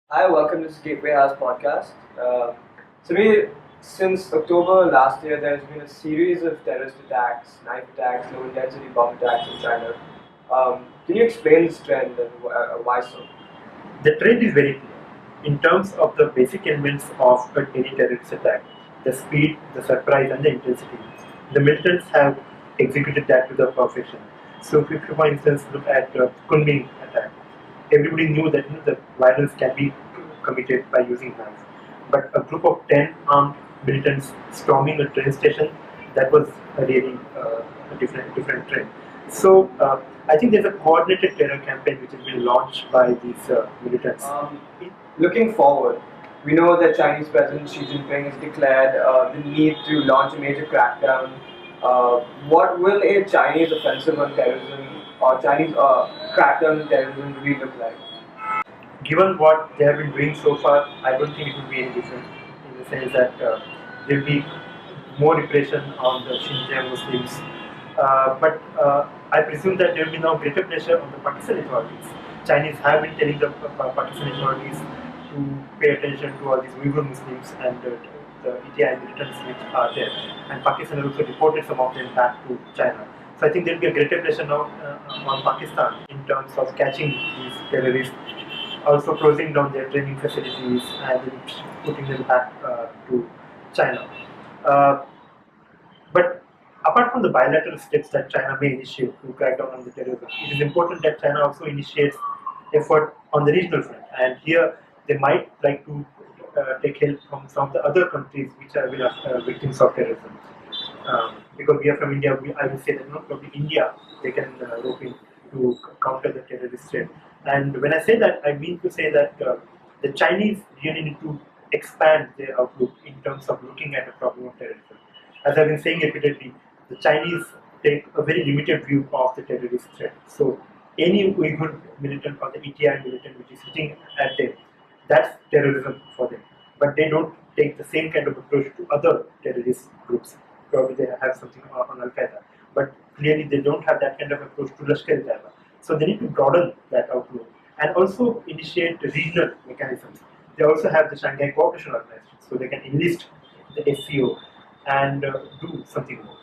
Hi, welcome to this Gateway House podcast. Since October last year, there's been a series of terrorist attacks, knife attacks, low intensity bomb attacks in China. Can you explain this trend and why so? The trend is very clear. In terms of the basic elements of any terrorist attack, the speed, the surprise, and the intensity, the militants have executed that to the perfection. So, if you, for instance, look at the Kunming attack, everybody knew that the violence can be committed by using knives. But a group of 10 armed militants storming a train station, that was a really different trend. So I think there's a coordinated terror campaign which has been launched by these militants. Looking forward, we know that Chinese President Xi Jinping has declared the need to launch a major crackdown. What will a Chinese offensive on terrorism or Chinese crackdown on terrorism really look like? Given what they have been doing so far, I don't think it will be any different in the sense that there will be more repression on the Xinjiang Muslims. But I presume that there will be now greater pressure on the Pakistani authorities. Chinese have been telling the Pakistani authorities to pay attention to all these Uyghur Muslims and the ETI militants which are there. And Pakistan also reported some of them back to China. So I think there will be a greater pressure now on Pakistan in terms of catching these terrorists, also closing down their training facilities and then putting them back to China. Uh, but apart from the bilateral steps that China may initiate to crack down on the terrorism, it is important that China also initiates effort on the regional front. And here they might like to take help from some of the other countries which have been victims of terrorism. Because we are from India, I will say that probably India they can rope in to counter the terrorist threat. And when I say that, I mean to say that the Chinese really need to expand their outlook in terms of looking at the problem of terrorism. As I've been saying repeatedly, the Chinese take a very limited view of the terrorist threat. So any Uyghur militant or the ETI militant which is hitting at them, that's terrorism for them. But they don't take the same kind of approach to other terrorist groups. Probably they have something on Al Qaeda, but clearly they don't have that kind of approach to Lashkar-e-Taiba. So they need to broaden that outlook and also initiate regional mechanisms. They also have the Shanghai Cooperation Organization, so they can enlist the SCO and do something more.